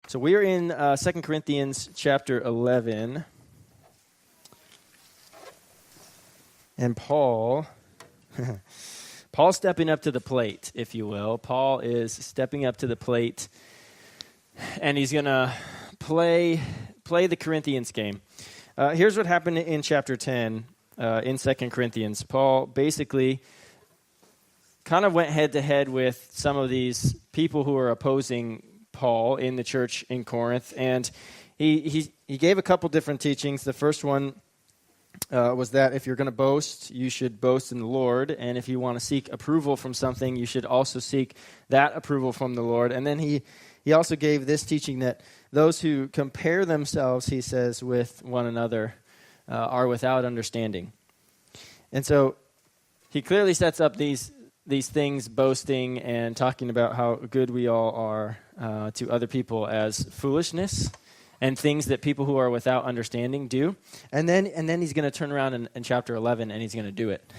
So we are in 2 Corinthians chapter 11. And Paul's stepping up to the plate, if you will. Paul is stepping up to the plate, and he's going to play the Corinthians game. Here's what happened in chapter 10 in 2 Corinthians. Paul basically kind of went head-to-head with some of these people who are opposing Paul in the church in Corinth, and he gave a couple different teachings. The first one was that if you're going to boast, you should boast in the Lord, and if you want to seek approval from something, you should also seek that approval from the Lord. And then he also gave this teaching that those who compare themselves, he says, with one another are without understanding. And so he clearly sets up these things, boasting and talking about how good we all are to other people as foolishness and things that people who are without understanding do. And then he's going to turn around in chapter 11 and he's going to do it,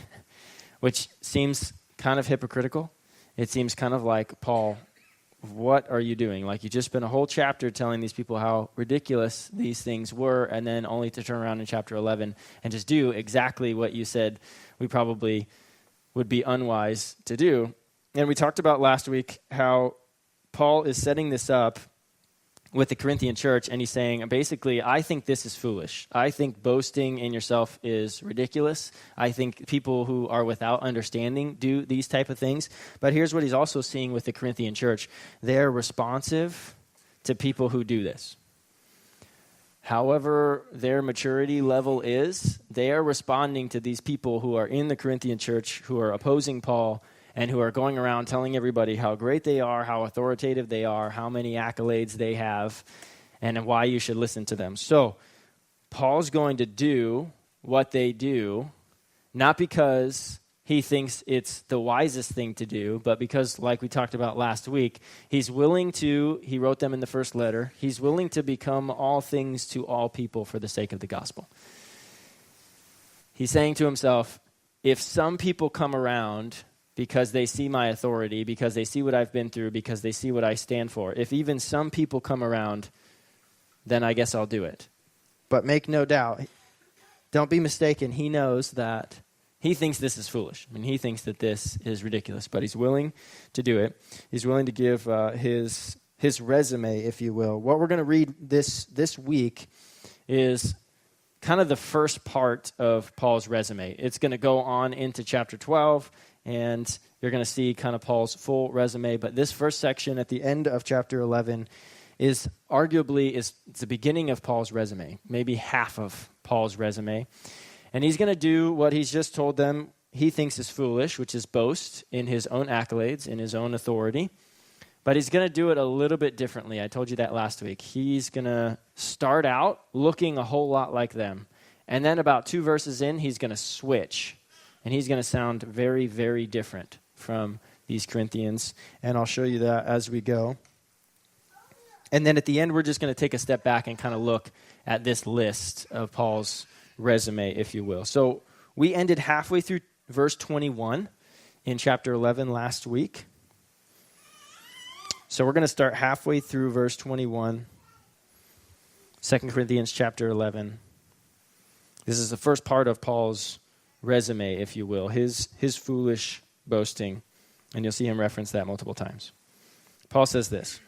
which seems kind of hypocritical. It seems kind of like, Paul, what are you doing? Like, you just spent a whole chapter telling these people how ridiculous these things were, and then only to turn around in chapter 11 and just do exactly what you said we probably would be unwise to do. And we talked about last week how Paul is setting this up with the Corinthian church, and he's saying, basically, I think this is foolish. I think boasting in yourself is ridiculous. I think people who are without understanding do these type of things. But here's what he's also seeing with the Corinthian church. They're responsive to people who do this. However their maturity level is, they are responding to these people who are in the Corinthian church, who are opposing Paul, and who are going around telling everybody how great they are, how authoritative they are, how many accolades they have, and why you should listen to them. So Paul's going to do what they do, not because he thinks it's the wisest thing to do, but because, like we talked about last week, he's willing to, he wrote them in the first letter, he's willing to become all things to all people for the sake of the gospel. He's saying to himself, if some people come around because they see my authority, because they see what I've been through, because they see what I stand for, if even some people come around, then I guess I'll do it. But make no doubt, don't be mistaken, he knows that he thinks this is foolish. I mean, he thinks that this is ridiculous, but he's willing to do it. He's willing to give his resume, if you will. What we're going to read this week is kind of the first part of Paul's resume. It's going to go on into chapter 12, and you're going to see kind of Paul's full resume. But this first section at the end of chapter 11 is arguably it's the beginning of Paul's resume, maybe half of Paul's resume. And he's going to do what he's just told them he thinks is foolish, which is boast in his own accolades, in his own authority. But he's going to do it a little bit differently. I told you that last week. He's going to start out looking a whole lot like them. And then about 2 verses in, he's going to switch. And he's going to sound very, very different from these Corinthians. And I'll show you that as we go. And then at the end, we're just going to take a step back and kind of look at this list of Paul's resume, if you will. So we ended halfway through verse 21 in chapter 11 last week. So we're going to start halfway through verse 21, 2 Corinthians chapter 11. This is the first part of Paul's resume, if you will, his foolish boasting, and you'll see him reference that multiple times. Paul says this,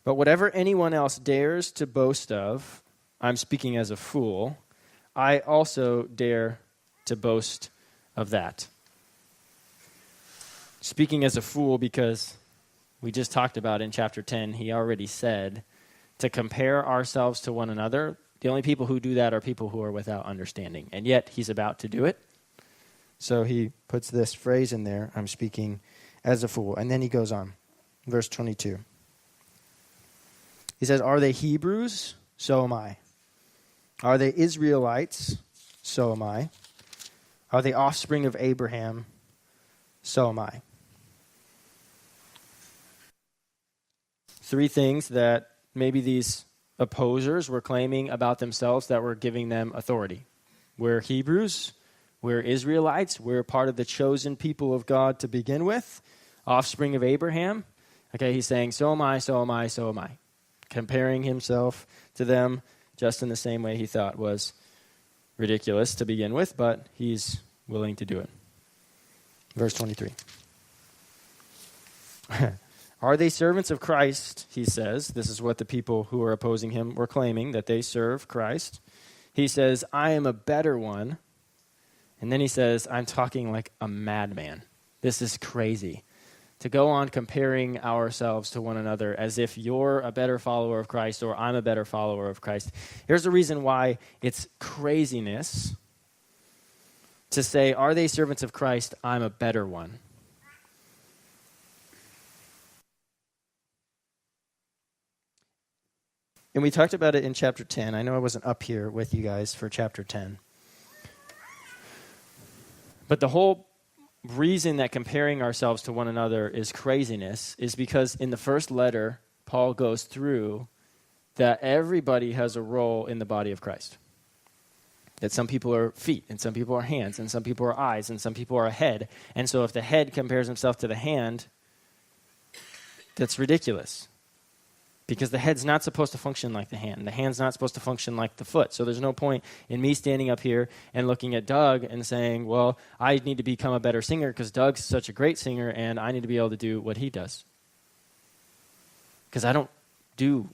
"But whatever anyone else dares to boast of, I'm speaking as a fool, I also dare to boast of that." Speaking as a fool because we just talked about in chapter 10, he already said to compare ourselves to one another. The only people who do that are people who are without understanding. And yet he's about to do it. So he puts this phrase in there, I'm speaking as a fool. And then he goes on, verse 22. He says, "Are they Hebrews? So am I. Are they Israelites? So am I. Are they offspring of Abraham? So am I." 3 things that maybe these opposers were claiming about themselves that were giving them authority. We're Hebrews. We're Israelites. We're part of the chosen people of God to begin with. Offspring of Abraham. Okay, he's saying, so am I, so am I, so am I. comparing himself to them, just in the same way he thought was ridiculous to begin with, but he's willing to do it. Verse 23. Are they servants of Christ, he says. This is what the people who are opposing him were claiming, that they serve Christ. He says, I am a better one. And then he says, I'm talking like a madman. This is crazy. To go on comparing ourselves to one another as if you're a better follower of Christ or I'm a better follower of Christ. Here's the reason why it's craziness to say, are they servants of Christ? I'm a better one. And we talked about it in chapter 10. I know I wasn't up here with you guys for chapter 10. But the whole reason that comparing ourselves to one another is craziness is because in the first letter, Paul goes through that everybody has a role in the body of Christ. That some people are feet, and some people are hands, and some people are eyes, and some people are a head. And so if the head compares himself to the hand, that's ridiculous. Because the head's not supposed to function like the hand. The hand's not supposed to function like the foot. So there's no point in me standing up here and looking at Doug and saying, well, I need to become a better singer because Doug's such a great singer and I need to be able to do what he does. Because I don't do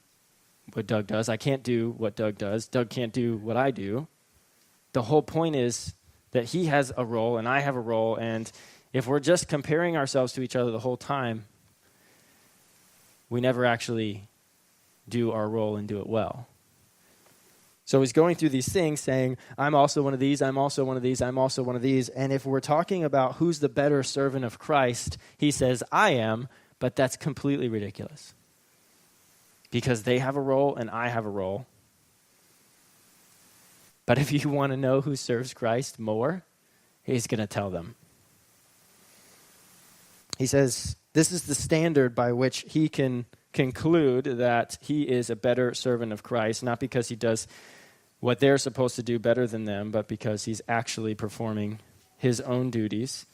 what Doug does. I can't do what Doug does. Doug can't do what I do. The whole point is that he has a role and I have a role. And if we're just comparing ourselves to each other the whole time, we never actually do our role and do it well. So he's going through these things saying, I'm also one of these, I'm also one of these, I'm also one of these. And if we're talking about who's the better servant of Christ, he says, I am, but that's completely ridiculous. Because they have a role and I have a role. But if you want to know who serves Christ more, he's going to tell them. He says, this is the standard by which he can conclude that he is a better servant of Christ, not because he does what they're supposed to do better than them, but because he's actually performing his own duties.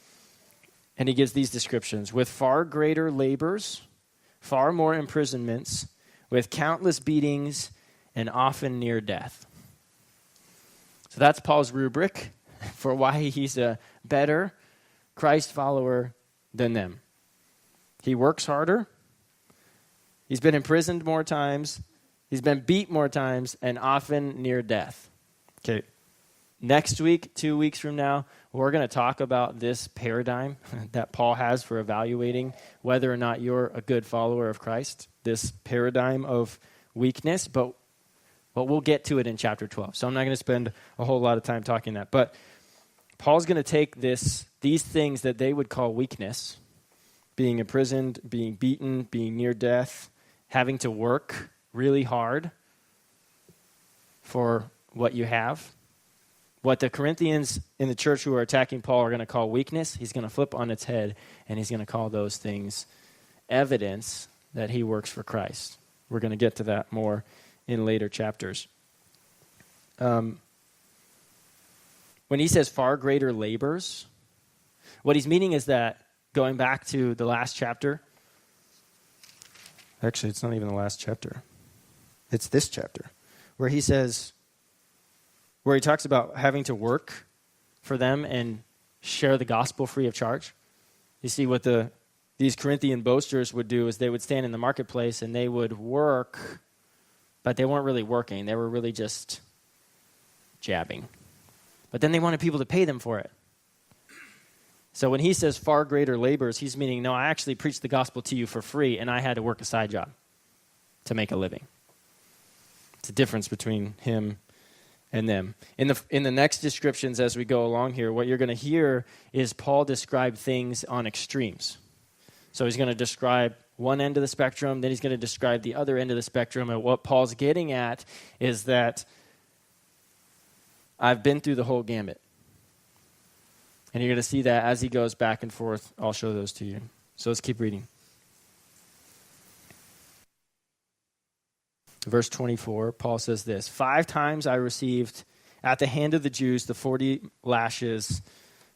And he gives these descriptions: with far greater labors, far more imprisonments, with countless beatings, and often near death. So that's Paul's rubric for why he's a better Christ follower than them. He works harder. He's been imprisoned more times. He's been beat more times and often near death. Okay. Next week, 2 weeks from now, we're going to talk about this paradigm that Paul has for evaluating whether or not you're a good follower of Christ, this paradigm of weakness, but we'll get to it in chapter 12. So I'm not going to spend a whole lot of time talking that. But Paul's going to take these things that they would call weakness, being imprisoned, being beaten, being near death, having to work really hard for what you have. What the Corinthians in the church who are attacking Paul are going to call weakness, he's going to flip on its head, and he's going to call those things evidence that he works for Christ. We're going to get to that more in later chapters. When he says far greater labors, what he's meaning is that, going back to the last chapter, actually, it's not even the last chapter. It's this chapter, where he talks about having to work for them and share the gospel free of charge. You see, what these Corinthian boasters would do is they would stand in the marketplace and they would work, but they weren't really working. They were really just jabbing. But then they wanted people to pay them for it. So when he says far greater labors, he's meaning, no, I actually preached the gospel to you for free, and I had to work a side job to make a living. It's a difference between him and them. In the next descriptions as we go along here, what you're going to hear is Paul describe things on extremes. So he's going to describe one end of the spectrum, then he's going to describe the other end of the spectrum, and what Paul's getting at is that I've been through the whole gamut. And you're going to see that as he goes back and forth. I'll show those to you. So let's keep reading. Verse 24, Paul says this: 5 times I received at the hand of the Jews the 40 lashes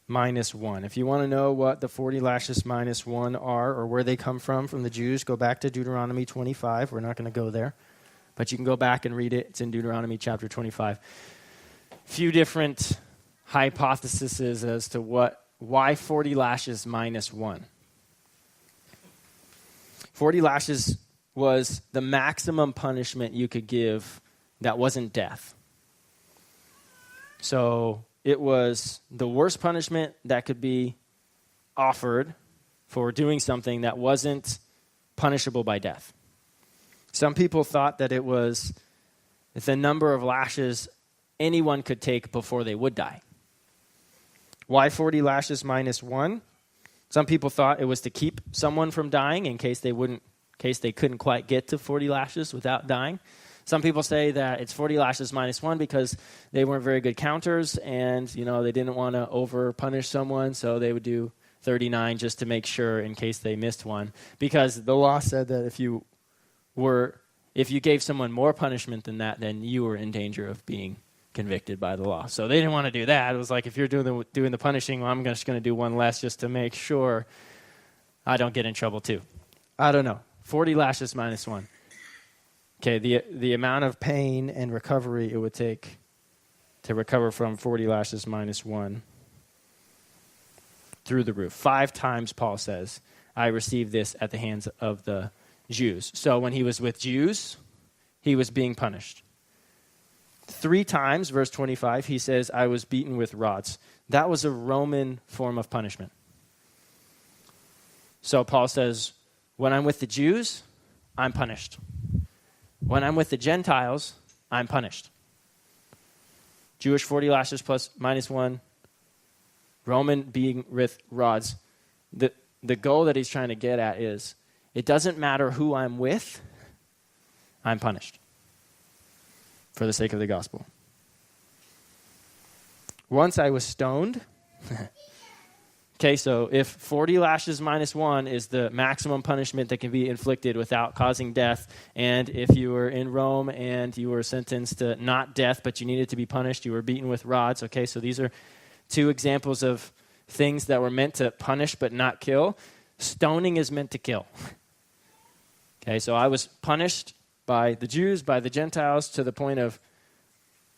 minus 1. If you want to know what the 40 lashes minus 1 are or where they come from the Jews, go back to Deuteronomy 25. We're not going to go there. But you can go back and read it. It's in Deuteronomy chapter 25. Few different hypotheses as to why 40 lashes minus 1. 40 lashes was the maximum punishment you could give that wasn't death. So it was the worst punishment that could be offered for doing something that wasn't punishable by death. Some people thought that it was the number of lashes anyone could take before they would die. Why 40 lashes minus 1? Some people thought it was to keep someone from dying in case they couldn't quite get to 40 lashes without dying. Some people say that it's 40 lashes minus 1 because they weren't very good counters and, they didn't want to over-punish someone, so they would do 39 just to make sure in case they missed one. Because the law said that if you gave someone more punishment than that, then you were in danger of being convicted by the law. So they didn't want to do that. It was like, if you're doing the punishing, well, I'm just going to do one less just to make sure I don't get in trouble too. I don't know. 40 lashes minus 1. Okay, the amount of pain and recovery it would take to recover from 40 lashes minus 1 through the roof. 5 times, Paul says, I received this at the hands of the Jews. So when he was with Jews, he was being punished. 3 times, verse 25, he says, I was beaten with rods. That was a Roman form of punishment. So Paul says, when I'm with the Jews, I'm punished. When I'm with the Gentiles, I'm punished. Jewish 40 lashes plus minus 1. Roman being with rods. The goal that he's trying to get at is, it doesn't matter who I'm with, I'm punished for the sake of the gospel. Once I was stoned. Okay, so if 40 lashes minus 1 is the maximum punishment that can be inflicted without causing death, and if you were in Rome and you were sentenced to not death, but you needed to be punished, you were beaten with rods. Okay, so these are 2 examples of things that were meant to punish but not kill. Stoning is meant to kill. Okay, so I was punished by the Jews, by the Gentiles, to the point of,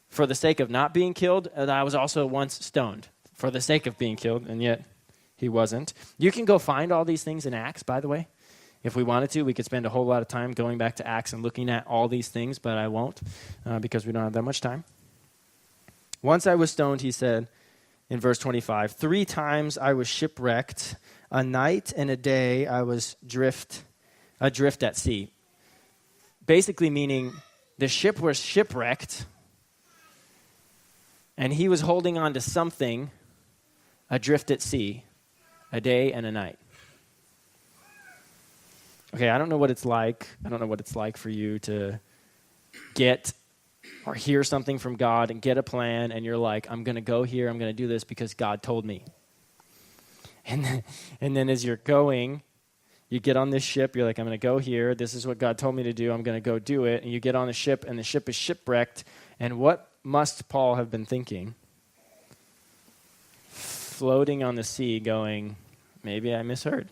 for the sake of not being killed, and I was also once stoned for the sake of being killed, and yet he wasn't. You can go find all these things in Acts, by the way. If we wanted to, we could spend a whole lot of time going back to Acts and looking at all these things, but I won't because we don't have that much time. Once I was stoned, he said in verse 25, 3 times I was shipwrecked. A night and a day I was adrift at sea. Basically meaning the ship was shipwrecked and he was holding on to something adrift at sea. A day and a night. Okay, I don't know what it's like. I don't know what it's like for you to get or hear something from God and get a plan, and you're like, I'm going to go here, I'm going to do this because God told me. And then as you're going, you get on this ship, you're like, I'm going to go here, this is what God told me to do, I'm going to go do it, and you get on the ship, and the ship is shipwrecked, and what must Paul have been thinking? Floating on the sea going, maybe I misheard.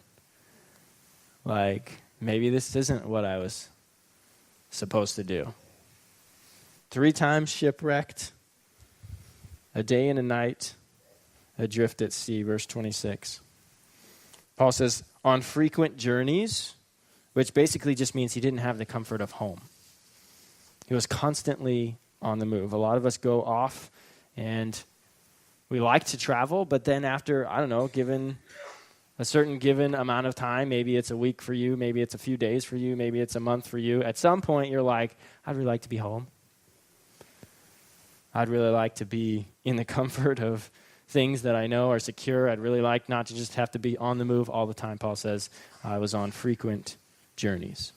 Like, maybe this isn't what I was supposed to do. 3 times shipwrecked, a day and a night, adrift at sea, verse 26. Paul says, on frequent journeys, which basically just means he didn't have the comfort of home. He was constantly on the move. A lot of us go off and we like to travel, but then after, I don't know, given a certain given amount of time, maybe it's a week for you, maybe it's a few days for you, maybe it's a month for you, at some point you're like, I'd really like to be home. I'd really like to be in the comfort of things that I know are secure. I'd really like not to just have to be on the move all the time. Paul says, I was on frequent journeys.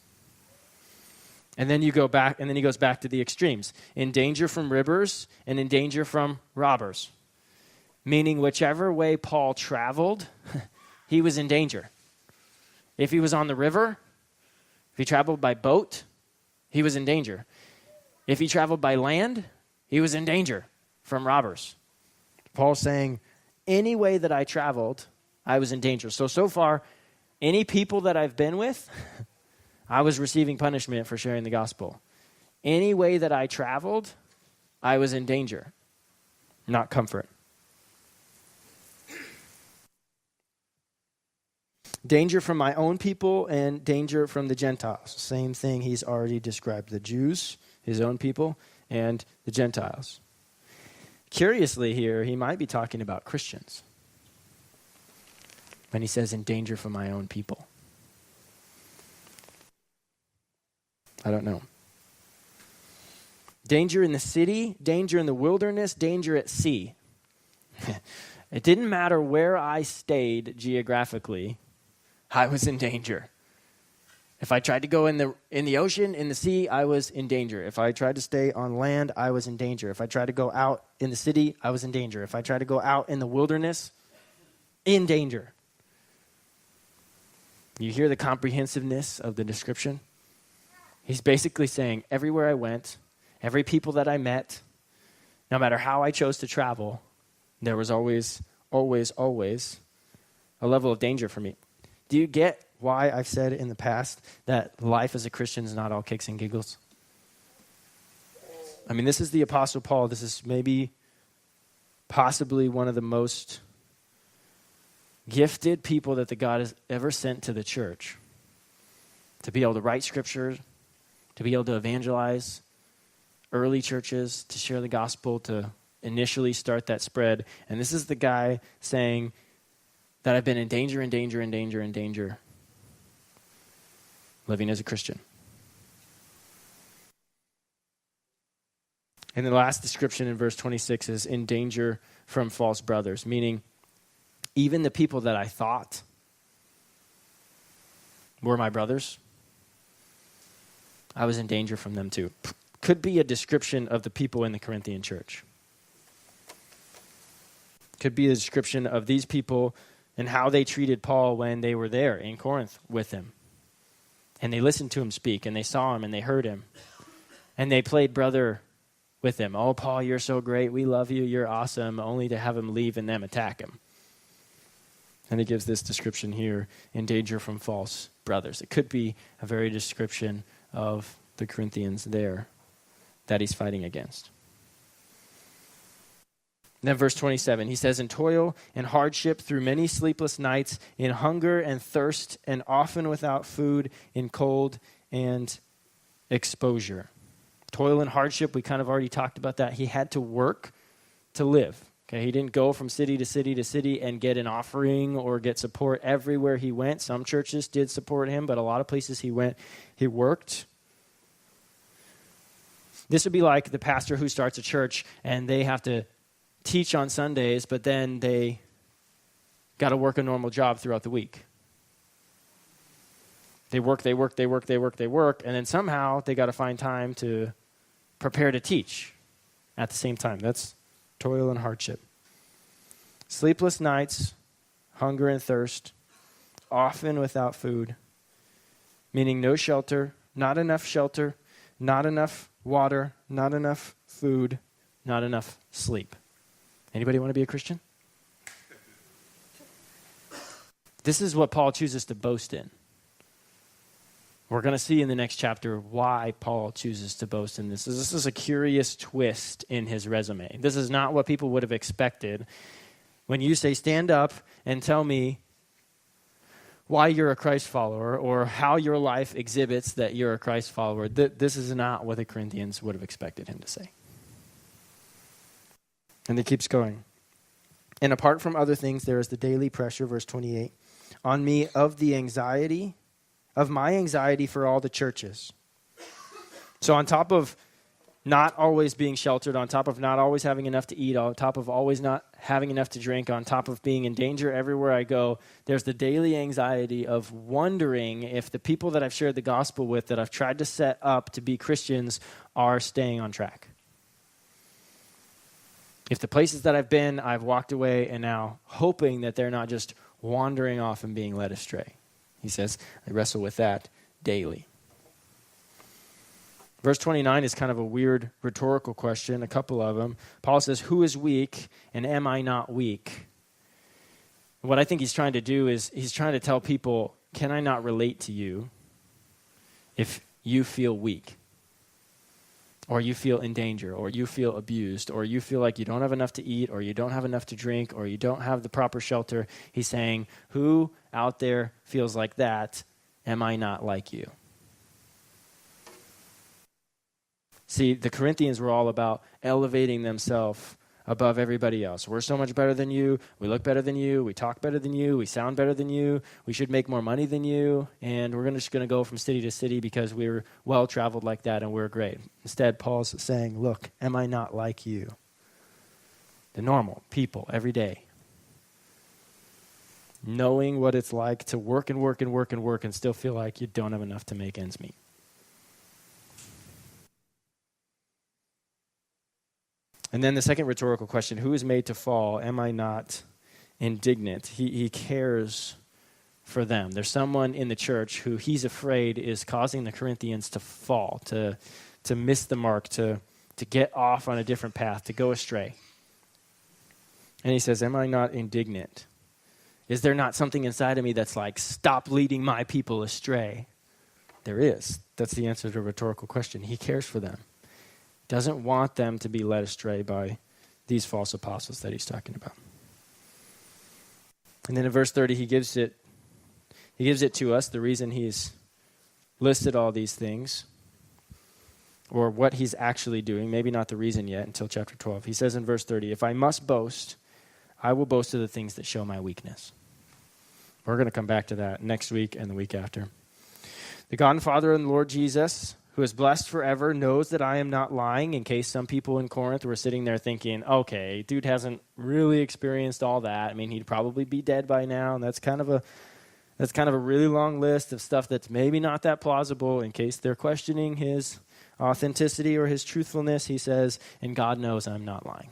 And then you go back, and then he goes back to the extremes. In danger from rivers and in danger from robbers. Meaning whichever way Paul traveled, he was in danger. If he was on the river, if he traveled by boat, he was in danger. If he traveled by land, he was in danger from robbers. Paul's saying, any way that I traveled, I was in danger. So far, any people that I've been with, I was receiving punishment for sharing the gospel. Any way that I traveled, I was in danger, not comfort. Danger from my own people and danger from the Gentiles. Same thing he's already described. The Jews, his own people, and the Gentiles. Curiously here, he might be talking about Christians when he says in danger from my own people. I don't know. Danger in the city, danger in the wilderness, danger at sea. It didn't matter where I stayed geographically, I was in danger. If I tried to go in the ocean, in the sea, I was in danger. If I tried to stay on land, I was in danger. If I tried to go out in the city, I was in danger. If I tried to go out in the wilderness, in danger. You hear the comprehensiveness of the description? He's basically saying everywhere I went, every people that I met, no matter how I chose to travel, there was always a level of danger for me. Do you get why I've said in the past that life as a Christian is not all kicks and giggles? I mean, this is the Apostle Paul. This is possibly one of the most gifted people that the God has ever sent to the church. To be able to write scripture, to be able to evangelize early churches, to share the gospel, to initially start that spread. And this is the guy saying that I've been in danger, living as a Christian. And the last description in verse 26 is in danger from false brothers, meaning even the people that I thought were my brothers, I was in danger from them too. Could be a description of the people in the Corinthian church. Could be a description of these people and how they treated Paul when they were there in Corinth with him. And they listened to him speak, and they saw him, and they heard him. And they played brother with him. Oh, Paul, you're so great. We love you. You're awesome. Only to have him leave and them attack him. And he gives this description here, in danger from false brothers. It could be a very description of the Corinthians there that he's fighting against. Then verse 27, he says, in toil and hardship through many sleepless nights, in hunger and thirst, and often without food, in cold and exposure. Toil and hardship, we kind of already talked about that. He had to work to live. Okay, he didn't go from city to city to city and get an offering or get support everywhere he went. Some churches did support him, but a lot of places he went, he worked. This would be like the pastor who starts a church and they have to teach on Sundays, but then they got to work a normal job throughout the week. They work, and then somehow they got to find time to prepare to teach at the same time. That's toil and hardship. Sleepless nights, hunger and thirst, often without food, meaning no shelter, not enough water, not enough food, not enough sleep. Anybody want to be a Christian? This is what Paul chooses to boast in. We're going to see in the next chapter why Paul chooses to boast in this. This is a curious twist in his resume. This is not what people would have expected. When you say, stand up and tell me why you're a Christ follower or how your life exhibits that you're a Christ follower, this is not what the Corinthians would have expected him to say. And it keeps going. And apart from other things, there is the daily pressure, verse 28, on me of my anxiety for all the churches. So on top of not always being sheltered, on top of not always having enough to eat, on top of always not having enough to drink, on top of being in danger everywhere I go, there's the daily anxiety of wondering if the people that I've shared the gospel with, that I've tried to set up to be Christians, are staying on track. If the places that I've been, I've walked away and now hoping that they're not just wandering off and being led astray. He says, I wrestle with that daily. Verse 29 is kind of a weird rhetorical question, a couple of them. Paul says, who is weak and am I not weak? What I think he's trying to do is he's trying to tell people, can I not relate to you if you feel weak? or you feel in danger, or you feel abused, or you feel like you don't have enough to eat, or you don't have enough to drink, or you don't have the proper shelter, he's saying, who out there feels like that? Am I not like you? See, the Corinthians were all about elevating themselves above everybody else. We're so much better than you. We look better than you. We talk better than you. We sound better than you. We should make more money than you. And we're just going to go from city to city because we're well-traveled like that and we're great. Instead, Paul's saying, look, am I not like you? The normal people every day. Knowing what it's like to work and work and work and work and still feel like you don't have enough to make ends meet. And then the second rhetorical question, who is made to fall? Am I not indignant? He cares for them. There's someone in the church who he's afraid is causing the Corinthians to fall, to miss the mark, to get off on a different path, to go astray. And he says, am I not indignant? Is there not something inside of me that's like, stop leading my people astray? There is. That's the answer to a rhetorical question. He cares for them. Doesn't want them to be led astray by these false apostles that he's talking about. And then in verse 30, he gives it to us, the reason he's listed all these things, or what he's actually doing, maybe not the reason yet until chapter 12. He says in verse 30, if I must boast, I will boast of the things that show my weakness. We're going to come back to that next week and the week after. The God and Father and the Lord Jesus, who is blessed forever, knows that I am not lying, in case some people in Corinth were sitting there thinking, okay, dude hasn't really experienced all that. I mean, he'd probably be dead by now, and that's kind of a really long list of stuff that's maybe not that plausible. In case they're questioning his authenticity or his truthfulness, he says, and God knows I'm not lying.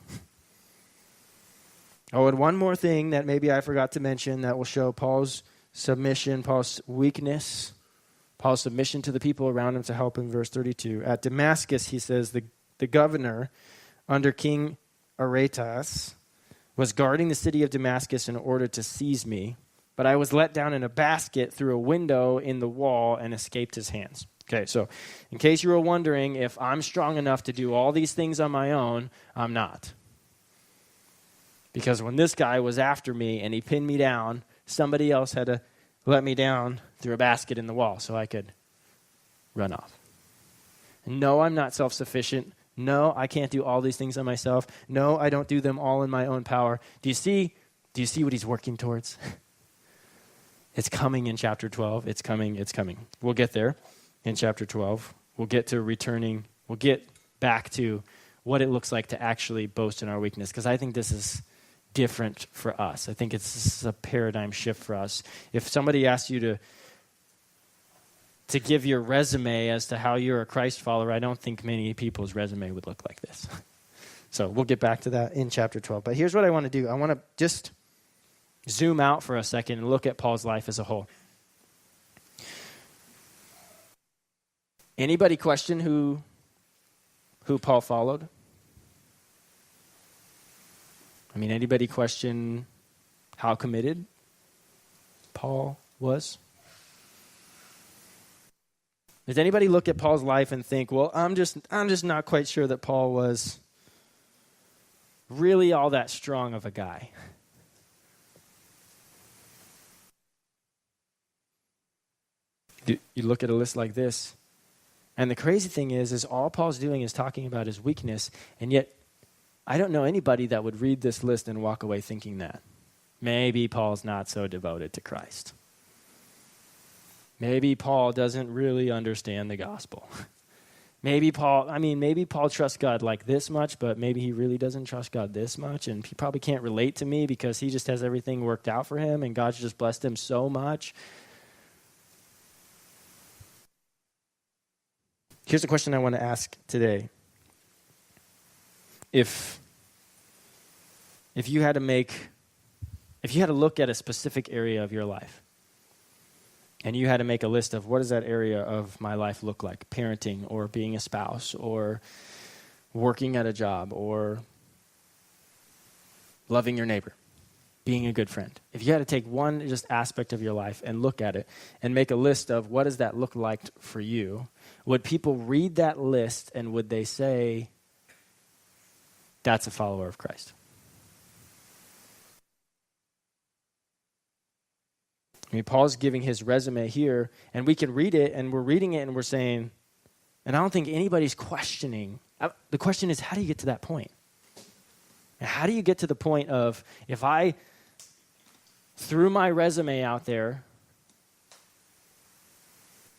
Oh, and one more thing that maybe I forgot to mention that will show Paul's submission, Paul's weakness, Paul's submission to the people around him to help him, verse 32. At Damascus, he says, the governor under King Aretas was guarding the city of Damascus in order to seize me, but I was let down in a basket through a window in the wall and escaped his hands. Okay, so in case you were wondering if I'm strong enough to do all these things on my own, I'm not. Because when this guy was after me and he pinned me down, somebody else had to let me down through a basket in the wall so I could run off. No, I'm not self-sufficient. No, I can't do all these things on myself. No, I don't do them all in my own power. Do you see what he's working towards? It's coming in chapter 12. It's coming. We'll get there in chapter 12. We'll get to returning. We'll get back to what it looks like to actually boast in our weakness, because I think this is different for us. I think this is a paradigm shift for us. If somebody asks you to give your resume as to how you're a Christ follower, I don't think many people's resume would look like this. So we'll get back to that in chapter 12. But here's what I want to do. I want to just zoom out for a second and look at Paul's life as a whole. Anybody question who Paul followed? I mean, anybody question how committed Paul was? Does anybody look at Paul's life and think, well, I'm just not quite sure that Paul was really all that strong of a guy? You look at a list like this, and the crazy thing is all Paul's doing is talking about his weakness, and yet I don't know anybody that would read this list and walk away thinking that. Maybe Paul's not so devoted to Christ. Maybe Paul doesn't really understand the gospel. Maybe Paul trusts God like this much, but maybe he really doesn't trust God this much, and he probably can't relate to me because he just has everything worked out for him, and God's just blessed him so much. Here's the question I want to ask today. If you had to look at a specific area of your life, and you had to make a list of what does that area of my life look like, parenting or being a spouse or working at a job or loving your neighbor, being a good friend? If you had to take one just aspect of your life and look at it and make a list of what does that look like for you, would people read that list and would they say, that's a follower of Christ? I mean, Paul's giving his resume here, and we can read it, and we're reading it, and we're saying, and I don't think anybody's questioning. The question is, how do you get to that point? And how do you get to the point of, if I threw my resume out there,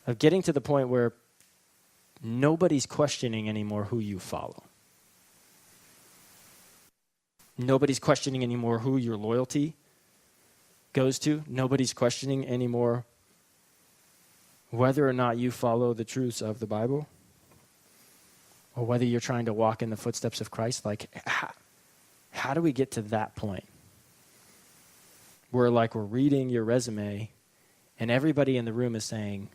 of getting to the point where nobody's questioning anymore who you follow? Nobody's questioning anymore who your loyalty goes to. Nobody's questioning anymore whether or not you follow the truths of the Bible, or whether you're trying to walk in the footsteps of Christ. Like, how do we get to that point where, like, we're reading your resume and everybody in the room is saying,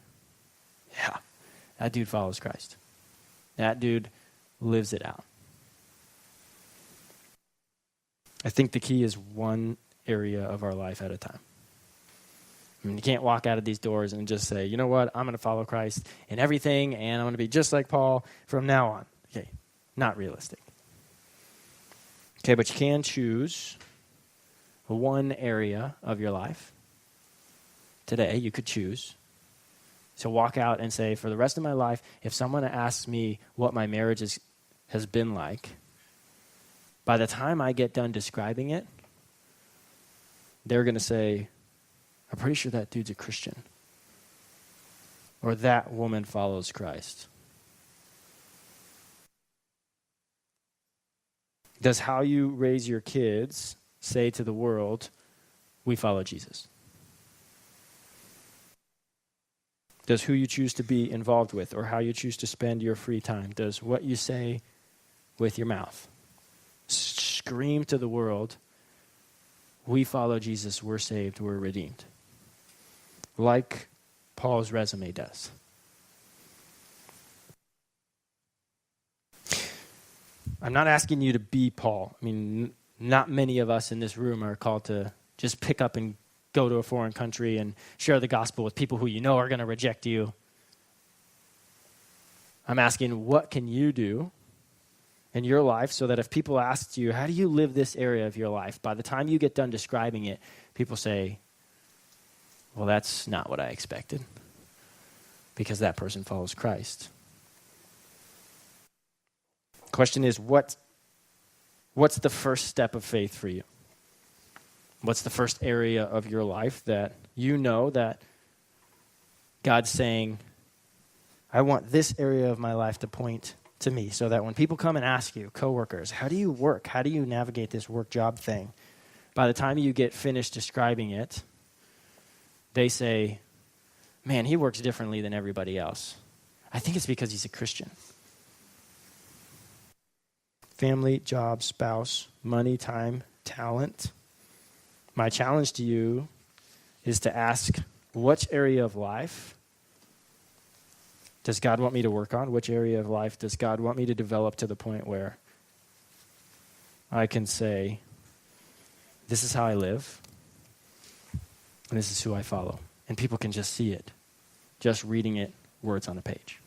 yeah, that dude follows Christ. That dude lives it out. I think the key is one area of our life at a time. I mean, you can't walk out of these doors and just say, you know what, I'm going to follow Christ in everything, and I'm going to be just like Paul from now on. Okay, not realistic. Okay, but you can choose one area of your life. Today, you could choose to walk out and say, for the rest of my life, if someone asks me what my marriage has been like, by the time I get done describing it, they're going to say, I'm pretty sure that dude's a Christian. Or that woman follows Christ. Does how you raise your kids say to the world, we follow Jesus? Does who you choose to be involved with or how you choose to spend your free time, does what you say with your mouth scream to the world, we follow Jesus, we're saved, we're redeemed? Like Paul's resume does. I'm not asking you to be Paul. I mean, not many of us in this room are called to just pick up and go to a foreign country and share the gospel with people who you know are going to reject you. I'm asking, what can you do in your life so that if people ask you, how do you live this area of your life? By the time you get done describing it, people say, well, that's not what I expected, because that person follows Christ. Question is, what's the first step of faith for you? What's the first area of your life that you know that God's saying, I want this area of my life to point to me, so that when people come and ask you, coworkers, how do you work? How do you navigate this work job thing? By the time you get finished describing it, they say, man, he works differently than everybody else. I think it's because he's a Christian. Family, job, spouse, money, time, talent. My challenge to you is to ask, which area of life does God want me to work on? Which area of life does God want me to develop to the point where I can say, this is how I live, and this is who I follow? And people can just see it, just reading it, words on a page.